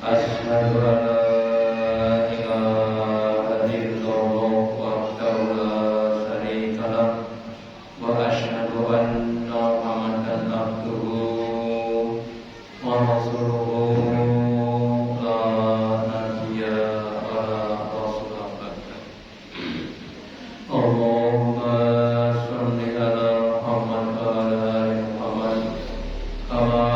Asyhadu an la ilaha illallah wahdahu la syarika lah wa asyhadu anna Muhammadan abduhu wa rasuluhu la nabiyya wa la rasula ba'da. Allahumma shalli ala Muhammad wa ala ali Muhammad kama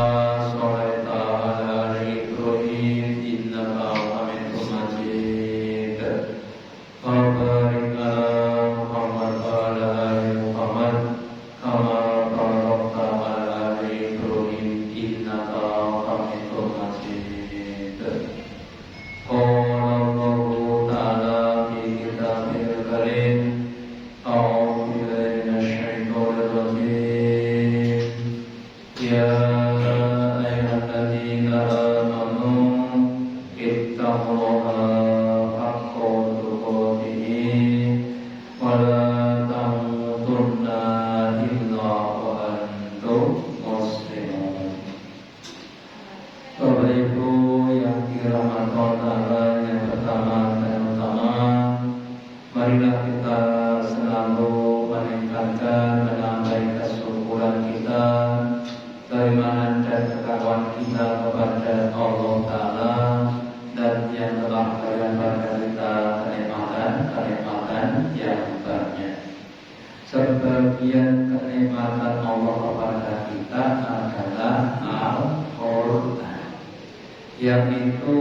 sebagian kenikmatan Allah kepada kita adalah Al-Quran, yang itu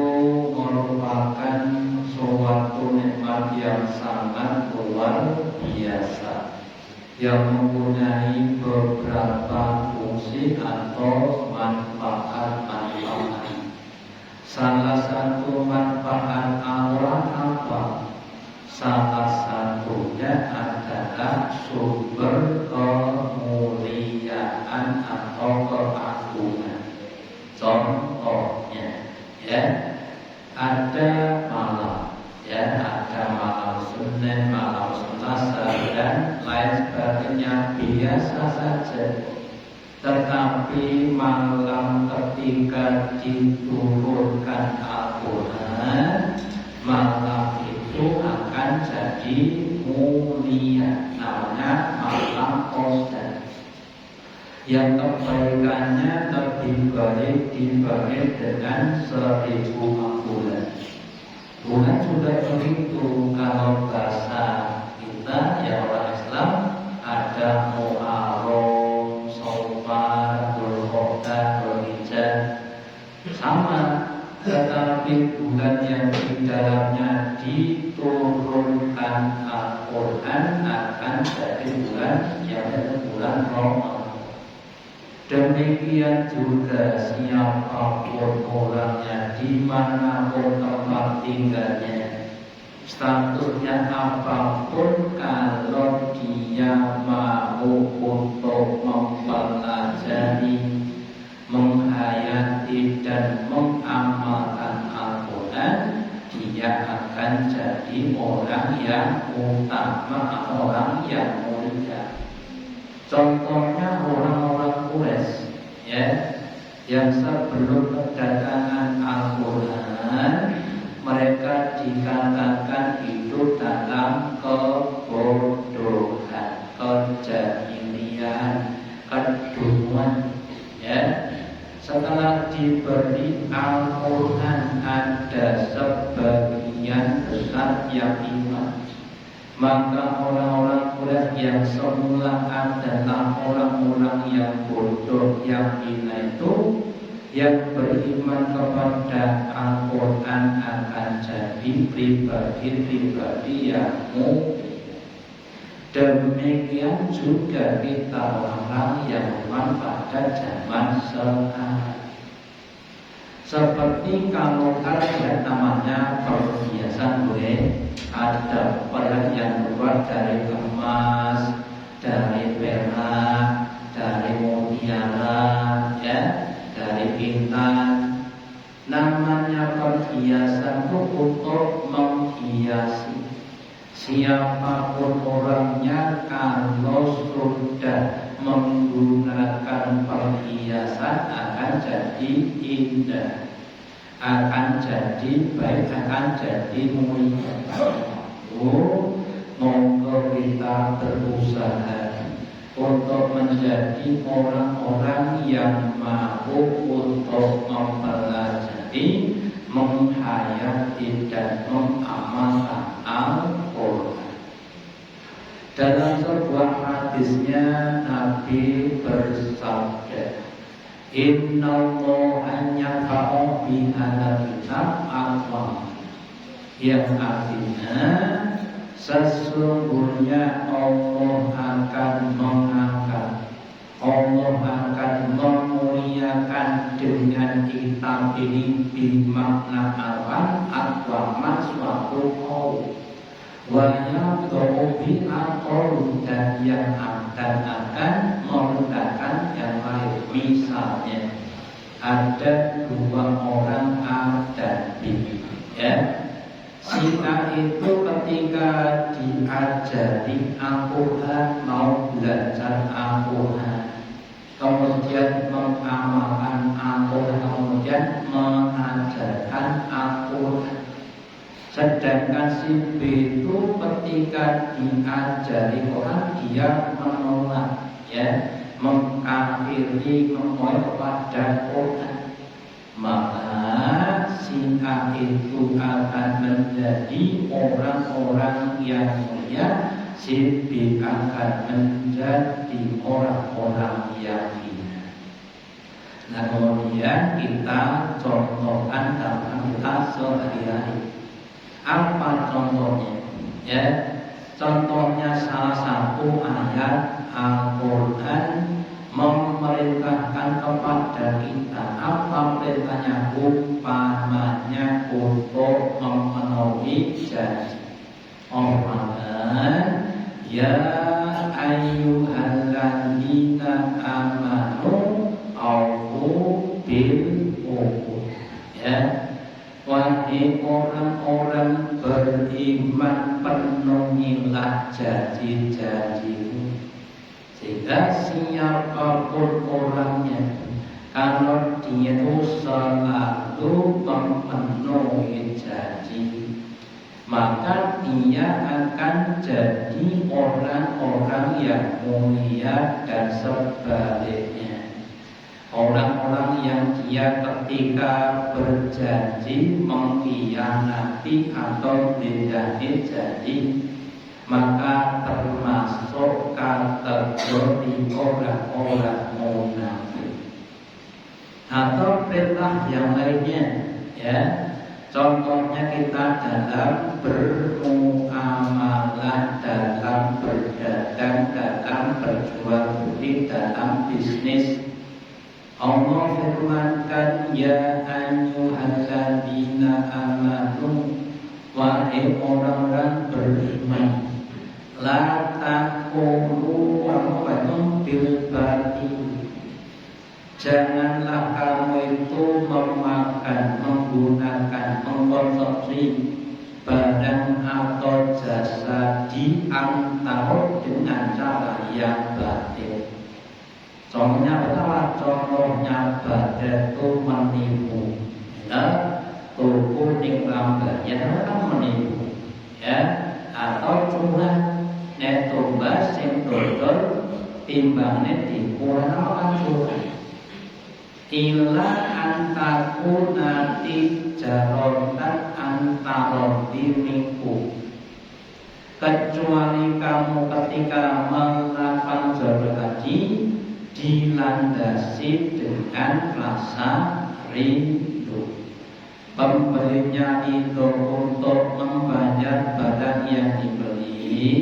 merupakan suatu nikmat yang sangat luar biasa, yang mempunyai beberapa fungsi atau manfaat-manfaat. Salah satu manfaat Allah apa? Salah satunya adalah sumber kemuliaan atau keagungan. Contohnya, ada malam, ada malam Senin, malam Selasa dan lain sebagainya, biasa saja. Tetapi malam ketika diturunkan Al-Quran, malam itu akan jadi mulia, namanya malam qadar, yang kebaikannya lebih baik dibanding dengan 1000 bulan. Bukan sudah begitu, kalau bahasa kita ya orang Islam ada Muharram, Syawal, Dzulqa'dah, Dzulhijjah, sama. Tetapi bulan yang di dalamnya diturunkan Al-Quran akan jadi bulan yang bulan Ramadan. Demikian juga siapapun orangnya, dimanapun tempat tinggalnya, statusnya apapun, kalau dia mau untuk mempelajari, menghayati dan mengamalkan Al-Quran, dia akan jadi orang yang utama, orang yang mulia. Contohnya orang-orang Quraisy, yang sebelum kedatangan Al-Quran, mereka dikatakan hidup dalam kebodohan, kejahilian, kedunguan. Setelah diberi Al-Quran, ada sebagian besar yang iman. Maka orang-orang Quraisy yang semula adalah orang-orang yang bodoh, yang hina itu, yang beriman kepada Al-Quran akan jadi pribadi-pribadi yang mulia. Demikian juga kita orang yang iman pada zaman sekarang. Seperti kalau kalian namanya perhiasan, ada perhiasan yang terbuat dari emas, dari perak, dari mutiara, dari bintang. Namanya perhiasan itu untuk menghiasi. Siapapun orangnya, kalau sudah menggunakan perhiasan akan jadi indah. akan jadi baik, akan jadi mulia. Monggo kita berusaha untuk menjadi orang-orang yang mampu untuk mempelajari, menghayati dan mengamalkan Al-Quran. Dalam sebuah hadisnya Nabi bersabda, Innallaha yafa'u bihadzal kitab aqwam, yang artinya sesungguhnya Allah akan mengangkat, Allah akan memuliakan dengan kitab ini bermakna apa? Aqwaman suatu kaum, wa yaqulu bi aqol, dan yang akan merendahkan yang lain. Misalnya ada dua orang A dan B, ya. Si A itu ketika diajari Al-Quran, mau belajar Al-Quran, kemudian mengamalkan Al-Quran, kemudian mengajarkan Al-Quran. Sedangkan si B itu ketika diajari Quran, dia menolak, ya, mengkafiri, memulai kepada Quran. Maka si A itu akan menjadi orang-orang yang mulia, si B akan menjadi orang-orang yang hina. Nah, kemudian kita contohkan dalam kita sehari-hari. Apa contohnya? Ya, contohnya salah satu ayat Al-Quran memerintahkan kepada kita, apa perintahnya? Umpamanya untuk memenuhi janji. Ya ayyuhalladzina amanu aufu bil uqud. Ya, wahai orang-orang beriman, penuhilah janji-janjimu. Sehingga siapapun orangnya, kalau dia itu selalu memenuhi janji, maka dia akan jadi orang-orang yang mulia. Dan sebaliknya, orang-orang yang dia ketika berjanji mengkhianati atau mendekati janji, maka termasuk kategori orang-orang munafik. Atau perintah yang lainnya, ya, contohnya kita dalam bermuamalah, dalam berdagang, dalam berjual beli, dalam bisnis. Allah firmankan, ya ayyuhalladzina amanu, wahai orang-orang beriman, la taqulu amwalakum bil batil, janganlah kamu itu memakan, menggunakan, mengkonsumsi barang atau jasa di antara dengan cara yang batil. Contohnya pertama, contohnya batil itu menipu, ya, tuku ning lambat, ya kan menipu, ya, atau curang. Nek tumbas sing dodol timbangnya dikurang, apa curang. Ila antaku nanti jarotan antara diriku, kecuali kamu ketika melakukan jual haji dilandasi dengan rasa rindu. Pembelinya itu untuk membayar barang yang dibeli,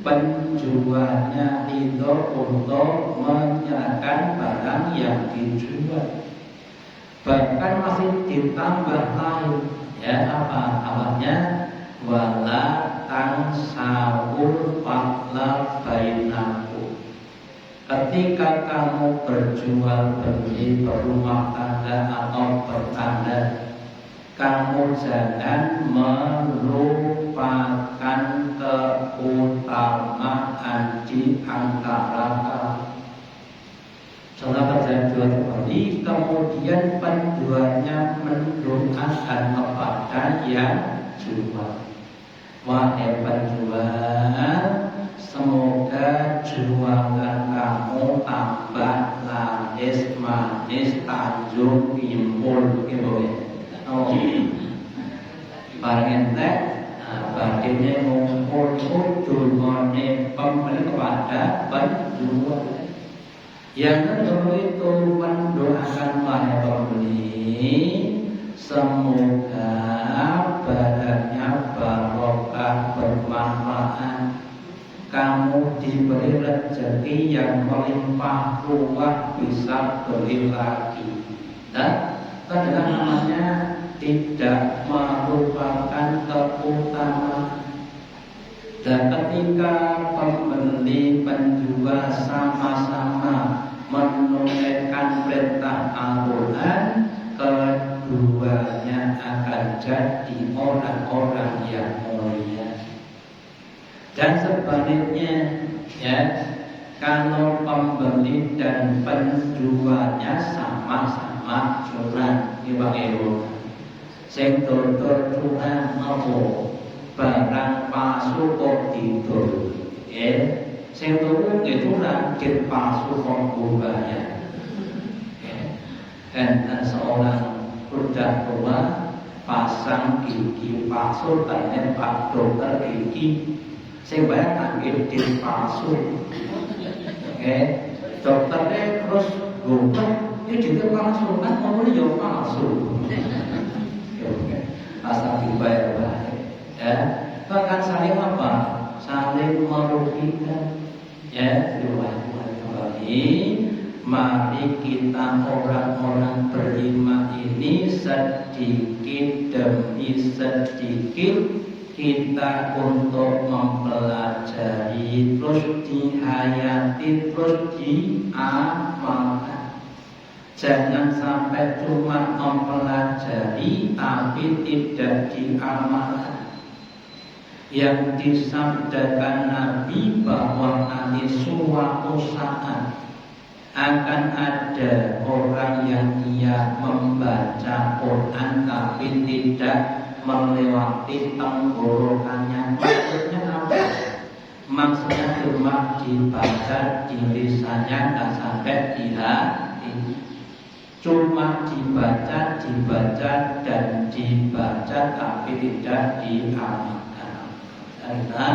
penjualnya itu untuk menyerahkan barang yang dijual. Bahkan masih ditambah lain, ya, apa-apanya, wala tansawul fadla bainakum. Ketika kamu berjual beli, berumah tangga atau bertanda, kamu jangan melupakan keutamaan di antara kamu. Setelah terjadi jual beli, kemudian penjualnya akan kepada yang jual. Wahai penjual, semoga jualan kamu tambah laris manis tanjung pimpul gitu ya. Oh, barang entek, bagiannya ngumpul dungane pembeli kepada penjual. Yang kedua itu mendoakan wahai pembeli, semoga barangnya barokah bermanfaat, kamu diberi rezeki yang melimpah ruah, bisa beli lagi. Dan adalah namanya tidak merupakan keutamaan. Dan ketika pembeli penjual sama-sama menunaikan perintah Al-Quran, keduanya akan jadi orang-orang yang mulia. Dan sebaliknya, ya, kalau pembeli dan penjualnya sama-sama curang, ini Bang Ewo, sing dodol curang mau barang palsu kok didol, ya, sing tuku nggih curang, kit palsu kok bayar. Dan seorang budak tua pasang gigi palsu, tanya Pak Dokter gigi, saya bayar tanggung gigi palsu. Dokternya terus goblok, ini juga palsu kan, ngomongnya juga palsu. Asal dibayar baik. Ya, bahkan saling apa? Saling merugikan. Ya, riwayat kembali. Mari kita orang-orang beriman ini sedikit demi sedikit kita untuk mempelajari, terus dihayati, terus diamalkan. Jangan sampai cuma mempelajari tapi tidak diamalkan. Yang disabdakan Nabi bahwa nanti suatu saat akan ada orang yang ia membaca Quran tapi tidak melewati tenggorokannya. Maksudnya apa? Maksudnya cuma dibaca di lisannya, dan sampai di hati. Cuma dibaca dan dibaca tapi tidak diamalkan. Karena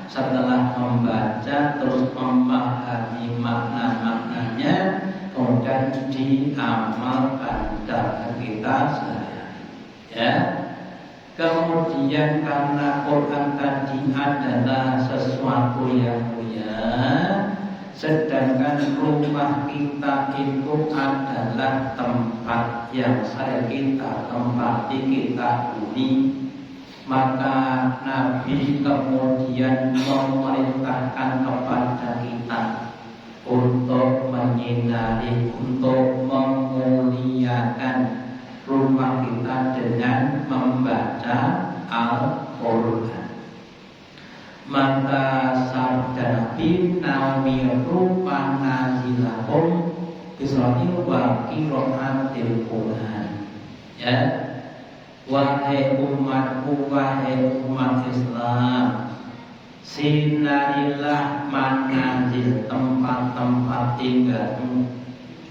setelah membaca terus memahami makna-maknanya, kemudian diamalkan dalam kita sehari. Ya. Kemudian karena Quran tadi adalah sesuatu yang mulia, sedangkan rumah kita itu adalah tempat yang kita tempati, kita huni, maka Nabi kemudian memerintahkan kepada kita untuk menyinari, untuk memuliakan rumah kita dengan membaca Al-Quran. Maka sabda Nabi, namiru panazilahum bisrotil wa qiraatil Quran. Ya, wahai umatku, wahai umat Islam, sinarilah manazil, tempat-tempat tinggalmu,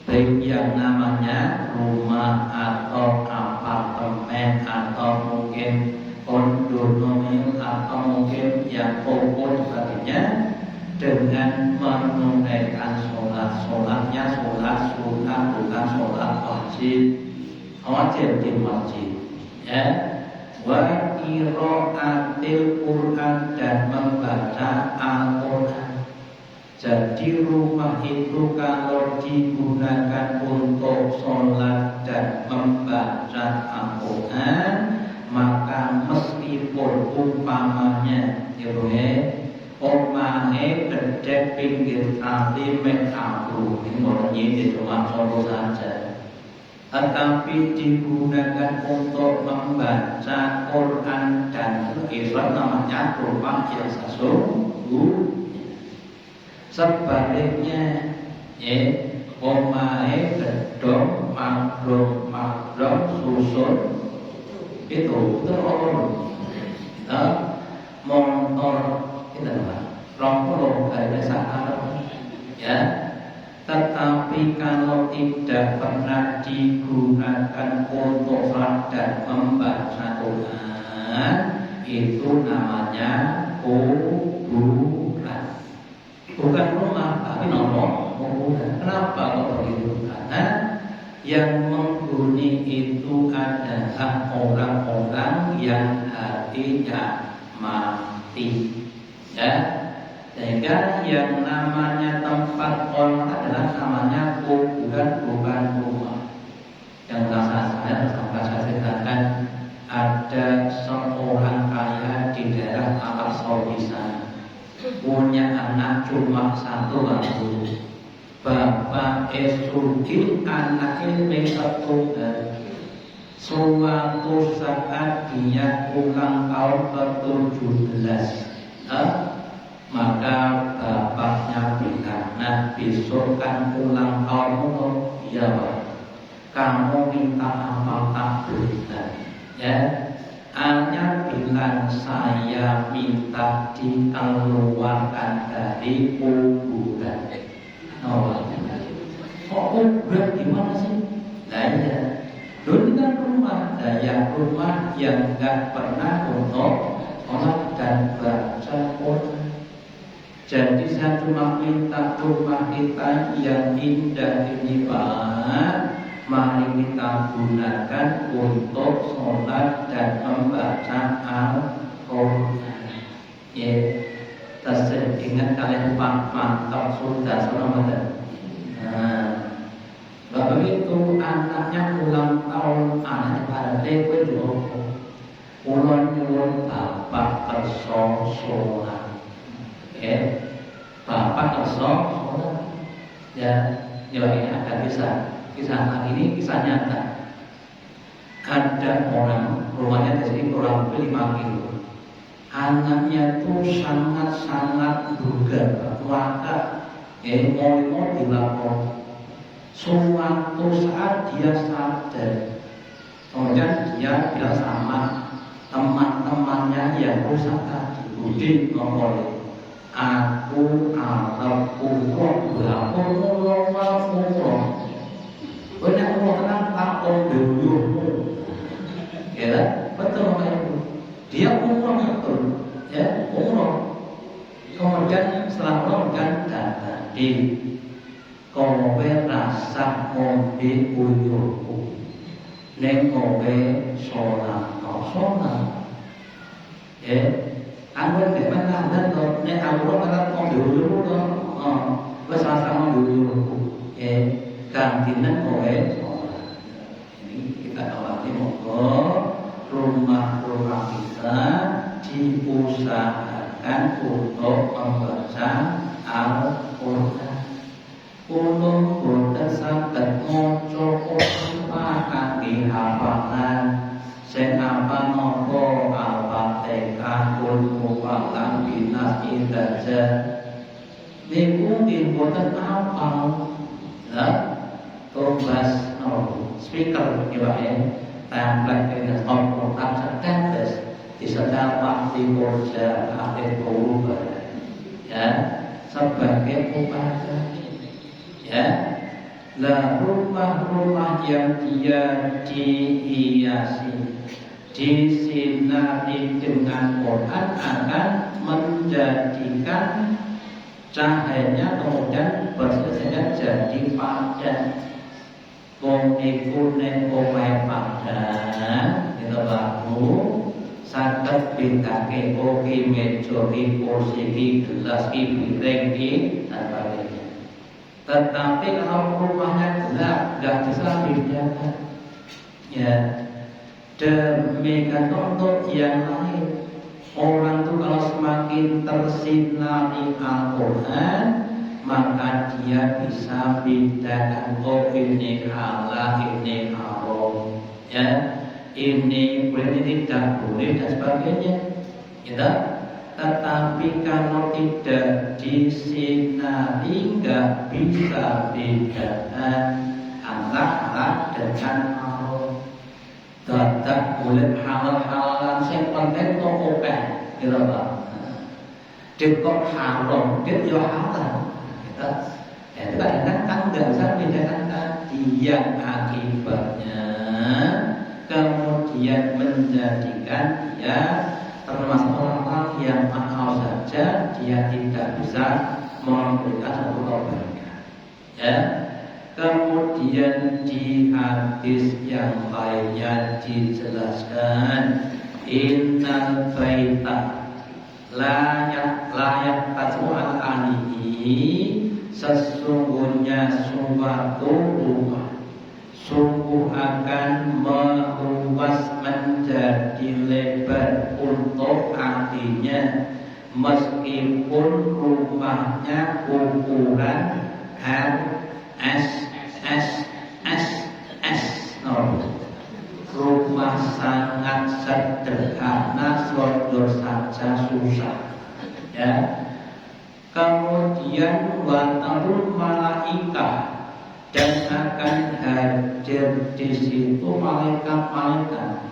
baik yang namanya rumah atau apartemen atau mungkin kondominium atau mungkin yang pokok sebagainya, dengan menunaikan sholatnya, sholat sunnah, bukan sholat wajib di masjid. Ya, wa qiraatil Quran, dan membaca Al-Quran. Jadi rumah itu kalau digunakan untuk sholat dan membaca Al-Quran, maka meskipun umpamanya omahe gedhe pinggir kali mekabru, ini cuma contoh saja, tetapi digunakan untuk membaca Quran dan Islam, namanya rumah yang sesungguhnya. Sebaliknya, omahe gedhong maghrong susun itu terlalu motor kita rongkol dari sana ya. Tetapi kalau tidak pernah digunakan untuk sholat dan membaca Quran, itu namanya kuburan. Bukan rumah, tapi kuburan. Kenapa kok begitu? Karena yang menghuni itu adalah orang-orang yang hatinya mati, ya. Sehingga yang namanya tempat orang adalah namanya kuburan, bukan rumah. Yang saya ceritakan, ada seorang kaya di daerah Arab Saudi sana, punya anak cuma satu lalu. Bapak Esudi anaknya metode. Suatu saat dia ulang tahun ke-17, maka bapaknya bilang, nah besok kan ulang tahunmu, ya Pak. Kamu minta apa tak berikan, ya. Hanya bilang saya minta dikeluarkan dari kuburan. Oh, kuburan gimana sih? Nah ya, dulu kan rumah, yang rumah yang nggak pernah untuk sholat dan baca Quran. Jadi saya cuma minta rumah kita yang indah ini Pak, mari kita gunakan untuk sholat dan membaca Al-Quran. Ya, ingat kalian Pak, mantap sudah selamat. Nah, begitu anaknya ulang tahun, anaknya pada dewe dulu, ulang bapak sholat. Ya, bapak sholat, ya, ini ada kisah ini kisah nyata. Ada orang rumahnya di sini kurang lebih 5 kilo. Anaknya tuh sangat bugar, maka mau dilapor. Suatu saat dia sadar, kemudian dia bilang sama teman-temannya yang rusak tadi, Udin ngomong, aku arep umroh, banyak orang takut dulu, ya betul itu. Dia umroh betul, ya umroh. Kemudian setelah umroh kan tadi kowe rasa ngombe uyuhku, neng kowe sholat, ya. Aku nek mandan to nek aku ora kok dulu to. Wis sama dulu. Kantinan kowe. Ini kita awati monggo rumah-rumah kita diusahakan untuk membaca Al-Quran. Untuk boten saged maca Quran hafalan. Sing apa nopo Al-Fatihah Al-Mu'allam binas idaja niku boten hafal. Lah, tugas speaker ya, template dengan komputer tertentu disetel waktu kerja akhir berubah, ya, sebagai upacara, ya. Lah rumah-rumah yang dia dihiasi, disinari dengan Quran akan menjadikan cahayanya kemudian bersihnya jadi padat. Wong iku nek omahe padat, kita baru saged bintake kopi meja iki kursi iki gelas iki piring iki dan sebagainya. Tetapi kalau rumahnya gelap, nggak bisa dijaga, ya. Demikian untuk yang lain, orang itu kalau semakin tersinari Al-Quran, maka dia bisa bedakan ini halal, ini haram, ya. Ini boleh, ini tidak boleh dan sebagainya, ya. Tetapi kalau tidak disinari, nggak bisa bedakan antara halal dengan haram. dadak golek halal-halalan sing penting kok akeh gitu Pak. Dit kok haram, dit yo halal. Gitu. Ya, itu kadang-kadang kan nggak bisa bedakan tadi yang akibatnya kemudian menjadikan dia termasuk orang yang akal saja dia tidak bisa memberikan satu kebaikan. Ya. Kemudian di hadis yang lainnya dijelaskan innal baita layak tasu'al alihi, sesungguhnya suatu rumah sungguh akan meluas menjadi lebar untuk artinya meskipun rumahnya ukuran rumah sangat sederhana, sodor saja susah. Ya. Kemudian watarul malaikah, dan akan hadir di situ malaikat-malaikat.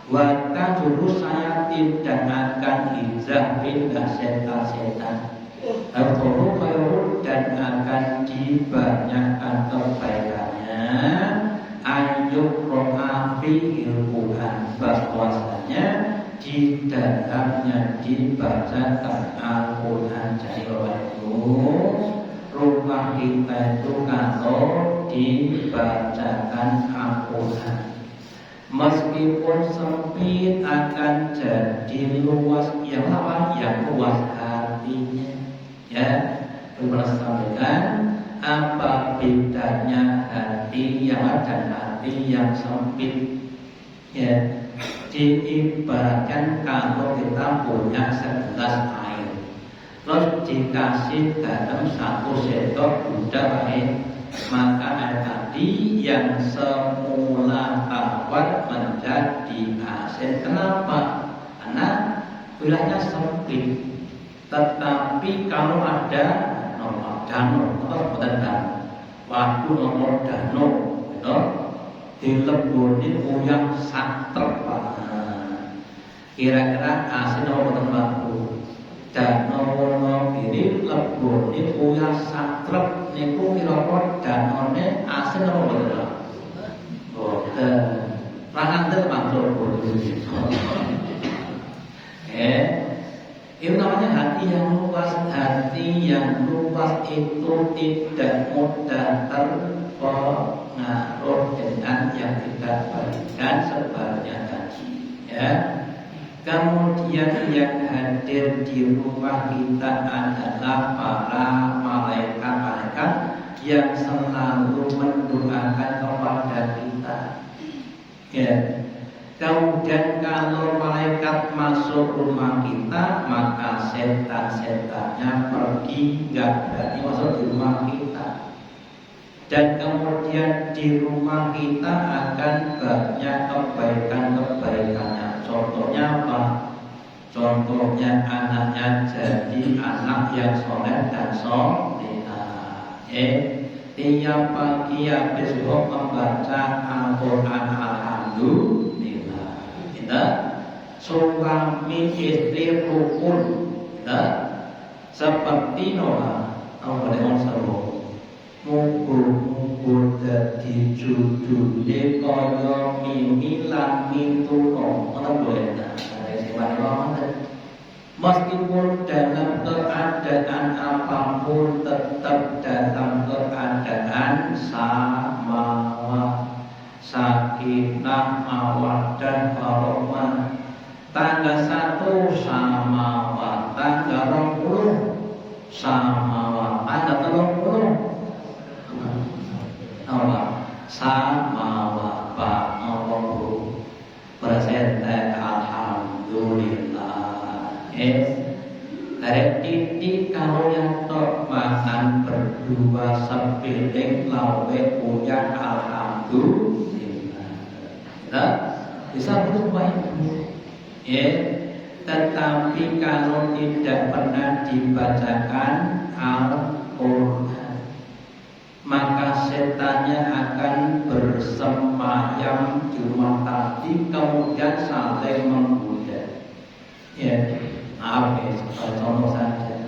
Wata juru sayatin, dan akan hijrah pindah setan-setan. Al-Qur'an khairun, dan akan dibanyakkan kebaikannya. Ayub roha fi'il Quran, bahwasanya di dalamnya dibacakan Al-Quran. Jadi rumah kita itu kalau dibacakan Al-Quran meskipun sempit akan jadi luas. Yang apa? Yang luas hatinya. Ya, pernah sampaikan apa bedanya hati yang ada dan hati yang sempit. Ya, diibaratkan kalau kita punya segelas air, terus dikasih dalam satu sendok gula air, maka air tadi yang semula tawar menjadi asin. Kenapa? Karena gulanya sempit. Tetapi kalau ada nomor danau atau danau, waktu nomor danau, itu dileboni uyang santer Pak. Kira-kira asin nomor waktu danau ini leboni uyang santer, niku kira-kira danone asin nomor berapa? Rangantel maksud itu namanya hati yang luas. Hati yang luas itu tidak mudah terpengaruh dengan yang kita berikan sebaliknya tadi. Ya. Kemudian yang hadir di rumah kita adalah para malaikat-malaikat yang selalu mendoakan kepada kita. Ya. Kemudian kalau malaikat masuk rumah kita, maka setan-setannya pergi, nggak berani masuk di rumah kita. Dan kemudian di rumah kita akan banyak kebaikan-kebaikannya. Contohnya apa? Contohnya anaknya jadi anak yang soleh dan solehah. Tiap pagi habis membaca Al-Quran, alhamdulillah. Suami istri rukun, seperti Noah. Apa dengan seru? Mugur dadi judule kaya mimi lan mituno. Ana boleh ta? Meskipun dalam keadaan apapun tetap dalam keadaan samawa, sakinah, mawaddah, warahmah. Tanggal 1 samawa, tanggal 20 samawa, tanggal 30 apa? Samawa, Pak, 60%. Alhamdulillah. Dari titik kalau yang tok makan berdua sepiring lawe punya alhamdulillah. Bisa berubah. Tetapi kalau tidak pernah dibacakan Al-Quran, maka setannya akan bersemayam di rumah tadi, kemudian saling menggoda. Ya, maaf ya, sebagai contoh saja.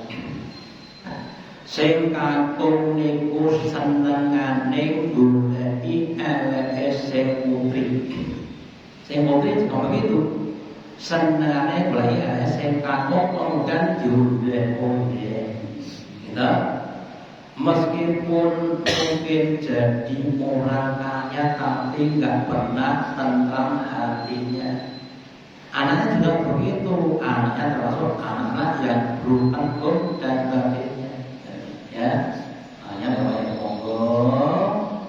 Sing kakung niku senengane goleki eleke sing putri. Sing putri juga begitu. Senengane goleki eleke sing kakung kemudian diudah-udah. Gitu. Meskipun mungkin jadi orang kaya tapi nggak pernah tentram hatinya. Anaknya juga begitu, anaknya termasuk anak-anak yang beruntung dan sebagainya. Ya, hanya kepada monggo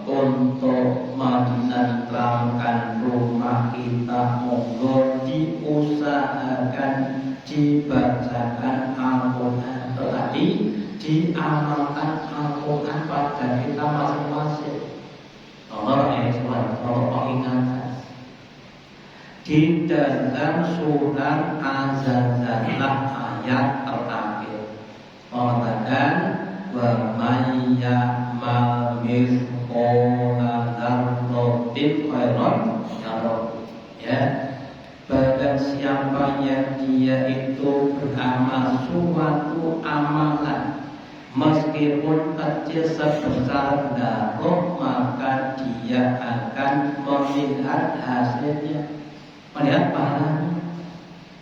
untuk menenteramkan rumah kita, monggo diusahakan dibacakan Al-Quran. Tadi diamalkan Al-Quran pada kita masing-masing. Nomor pengingatan di dalam surat Az-Zalzalah ayat terakhir mengatakan wa may ya'mal mithqala dzarratin khairan yarah. Ya, barang siapa yang dia itu beramal suatu amalan meskipun kecil sebesar darah, maka dia akan melihat hasilnya, melihat pahalanya.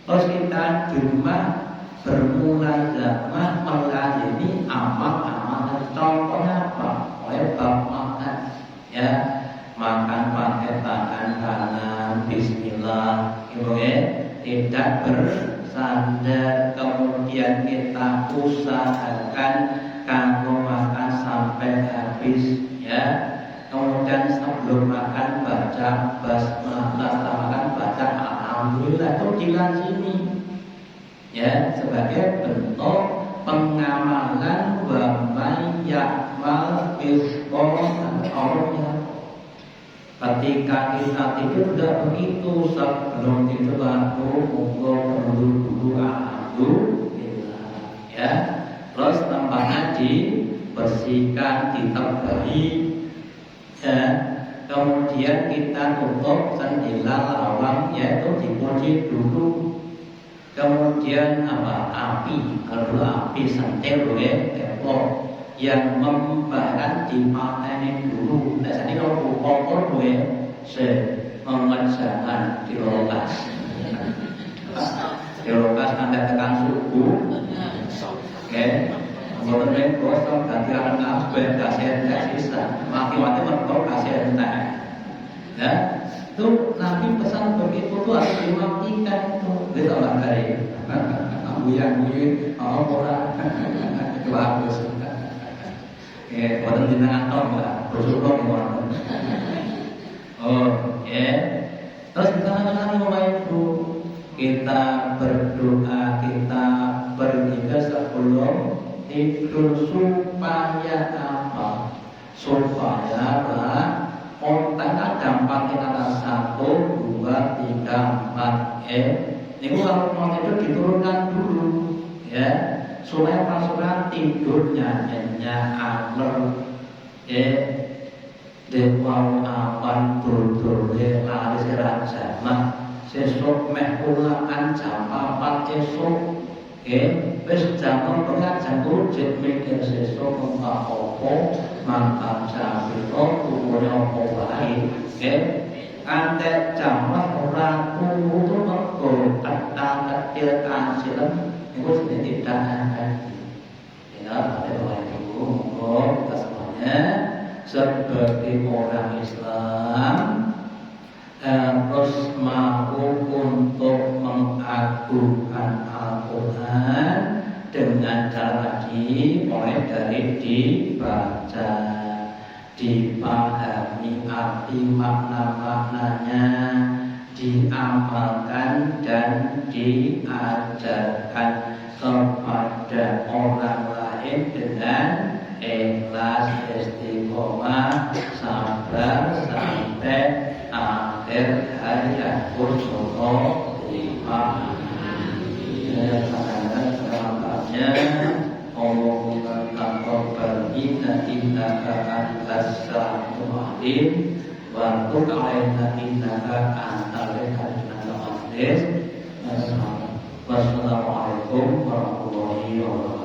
Terus kita di rumah bermulazamah melayani amal-amal. Contohnya apa? Oleh bab makan, ya, makan pakai tangan kanan, Bismillah, gitu ya, tidak bersandar. Kemudian kita usahakan kanggo makan sampai habis, ya. Kemudian sebelum makan baca basmalah, setelah makan baca alhamdulillah. Itu dilazimi, ya, sebagai bentuk pengamalan wa may ya'mal mithqala dzarratin. Ketika kita tidur tidak begitu, sebelum tidur baru dulu alhamdulillah, ya. Terus tempatnya dibersihkan, ditebahi, ya. Kemudian kita tutup jendela lawang, yaitu dikunci dulu. Kemudian apa? Api, kalau api sentil ya, tepok yang membakar dipatenin dulu. Nah, jadi kalau kompor gue mengerjakan di lokasi. Di lokasi Anda tekan suku, oke. Kemudian kosong ganti orang kabel kasih sisa, mati-mati mereka kasih entek. Ya, itu Nabi pesan begitu tuh harus dimatikan itu. Dia tahu nggak dari buyang-buyang, orang itu bagus. Orang jenengan tahu nggak? Bersyukur orang. Oh, ya. Terus kita itu kita berdoa, kita berzikir sebelum tidur supaya apa? Supaya otak dampaknya kata 1, 2, 3, 4. Ini kalau mau tidur diturunkan dulu, ya, supaya pasukan tidurnya aler, ya. Dewa awan dulur-dulur lari seraja mah sesuk meh ulangan jam 4 esuk. Wis jam pengajian jet mikir sesuk mengko apa mangkat jabiro umure apa wae. Antek jam ora kudu mergo kecil kancilen niku tidak ada. Ya, ada itu monggo kita semuanya sebagai orang Islam harus mau untuk mengagungkan Al-Quran dengan cara mulai dari dibaca, dipahami arti makna-maknanya, diamalkan dan diajarkan kepada orang lain dengan ikhlas, istiqomah, sabar sampai akhir hayat Rasulullah. Karena selama-lamanya Allahumma taqabbal minna innaka antas samiul alim wa tub 'alaina innaka antal tawwabur rahim. Wassalamualaikum warahmatullahi wabarakatuh.